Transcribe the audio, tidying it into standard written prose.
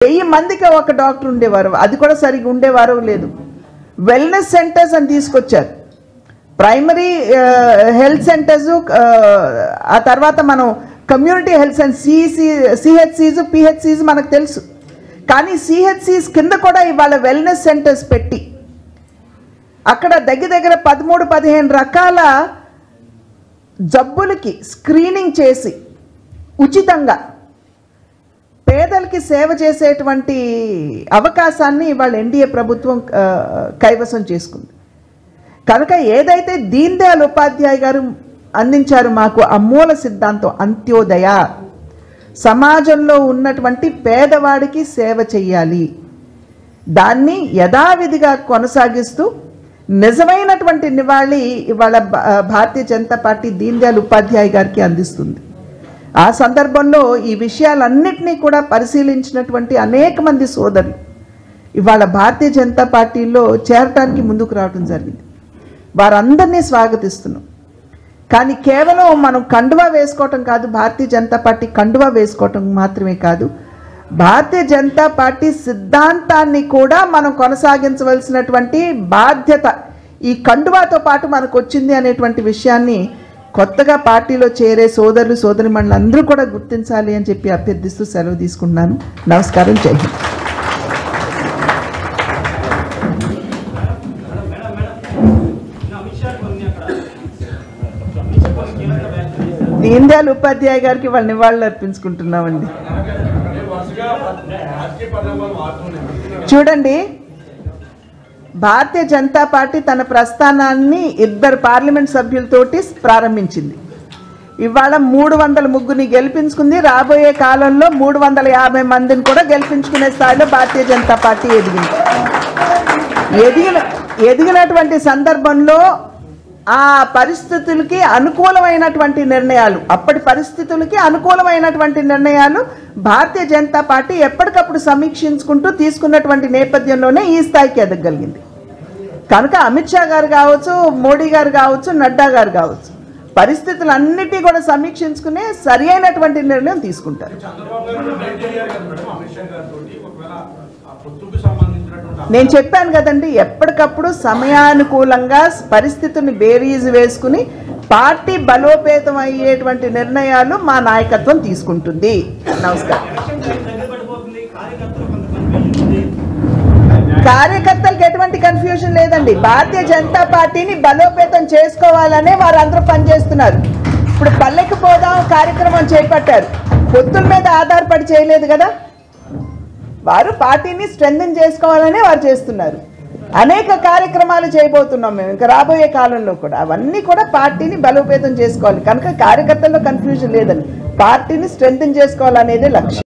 1000 మందికి ఒక డాక్టర్ ఉండేవారు, అది కూడా సరిగ్గా ఉండేవారు లేదు. వెల్నెస్ సెంటర్స్ అని తీసుకొచ్చారు, ప్రైమరీ హెల్త్ సెంటర్స్, ఆ తర్వాత మనం కమ్యూనిటీ హెల్త్ సెంటర్ సిహెచ్సిస్ పిహెచ్సిస్ మనకు తెలుసు. కానీ సిహెచ్సిస్ కింద కూడా ఇవాళ వెల్నెస్ సెంటర్స్ పెట్టి అక్కడ దగ్గర 13-15 రకాల జబ్బులకి స్క్రీనింగ్ చేసి ఉచితంగా పేదలకి సేవ చేసేటువంటి అవకాశాన్ని ఇవాళ ఎన్డీఏ ప్రభుత్వం కైవసం చేసుకుంది. కనుక ఏదైతే దీన్ దయాళ్ ఉపాధ్యాయ గారు అందించారు మాకు ఆ మూల సిద్ధాంతం అంత్యోదయ, సమాజంలో ఉన్నటువంటి పేదవాడికి సేవ చెయ్యాలి, దాన్ని యథావిధిగా కొనసాగిస్తూ నిజమైనటువంటి నివాళి ఇవాళ భారతీయ జనతా పార్టీ దీన్ దయాళ్ ఉపాధ్యాయ గారికి అందిస్తుంది. ఆ సందర్భంలో ఈ విషయాలన్నింటినీ కూడా పరిశీలించినటువంటి అనేక మంది సోదరులు ఇవాళ భారతీయ జనతా పార్టీలో చేరటానికి ముందుకు రావడం జరిగింది. వారందరినీ స్వాగతిస్తున్నాం. కానీ కేవలం మనం కండువా వేసుకోవటం కాదు, భారతీయ జనతా పార్టీ కండువా వేసుకోవటం మాత్రమే కాదు, భారతీయ జనతా పార్టీ సిద్ధాంతాన్ని కూడా మనం కొనసాగించవలసినటువంటి బాధ్యత ఈ కండువాతో పాటు మనకు వచ్చింది అనేటువంటి విషయాన్ని కొత్తగా పార్టీలో చేరే సోదరులు సోదరిమణులు అందరూ కూడా గుర్తించాలి అని చెప్పి అభ్యర్థిస్తూ సెలవు తీసుకుంటున్నాను. నమస్కారం. జై హింద్. దీన్ దయాళ్ ఉపాధ్యాయ గారికి వాళ్ళ నివాళులు అర్పించుకుంటున్నామండి. చూడండి, భారతీయ జనతా పార్టీ తన ప్రస్థానాన్ని 2 పార్లమెంట్ సభ్యులతోటి ప్రారంభించింది. ఇవాళ 300 ముగ్గురిని గెలిపించుకుంది. రాబోయే కాలంలో 350 మందిని కూడా గెలిపించుకునే స్థాయిలో భారతీయ జనతా పార్టీ ఎదిగినటువంటి సందర్భంలో ఆ పరిస్థితులకి అనుకూలమైనటువంటి నిర్ణయాలు, అప్పటి పరిస్థితులకి అనుకూలమైనటువంటి నిర్ణయాలు భారతీయ జనతా పార్టీ ఎప్పటికప్పుడు సమీక్షించుకుంటూ తీసుకున్నటువంటి నేపథ్యంలోనే ఈ స్థాయికి ఎదగలిగింది. కనుక అమిత్ షా గారు కావచ్చు, మోడీ గారు కావచ్చు, నడ్డా గారు కావచ్చు, పరిస్థితులన్నిటినీ కూడా సమీక్షించుకునే సరి అయినటువంటి నిర్ణయం తీసుకుంటారు. నేను చెప్పాను కదండి, ఎప్పటికప్పుడు సమయానుకూలంగా పరిస్థితిని బేరీజు వేసుకుని పార్టీ బలోపేతం అయ్యేటువంటి నిర్ణయాలు మా నాయకత్వం తీసుకుంటుంది. నమస్కారం. కార్యకర్తలకు ఎటువంటి కన్ఫ్యూజన్ లేదండి. భారతీయ జనతా పార్టీని బలోపేతం చేసుకోవాలనే వారందరూ పనిచేస్తున్నారు. ఇప్పుడు పల్లెకి పోదాం కార్యక్రమం చేపట్టారు, పొత్తుల మీద ఆధారపడి చేయలేదు కదా, వారు పార్టీని స్ట్రెంథెన్ చేసుకోవాలనే వారు చేస్తున్నారు. అనేక కార్యక్రమాలు చేయబోతున్నాం మేము ఇంకా రాబోయే కాలంలో కూడా. అవన్నీ కూడా పార్టీని బలోపేతం చేసుకోవాలి. కనుక కార్యకర్తల్లో కన్ఫ్యూజన్ లేదండి, పార్టీని స్ట్రెంథెన్ చేసుకోవాలనేదే లక్ష్యం.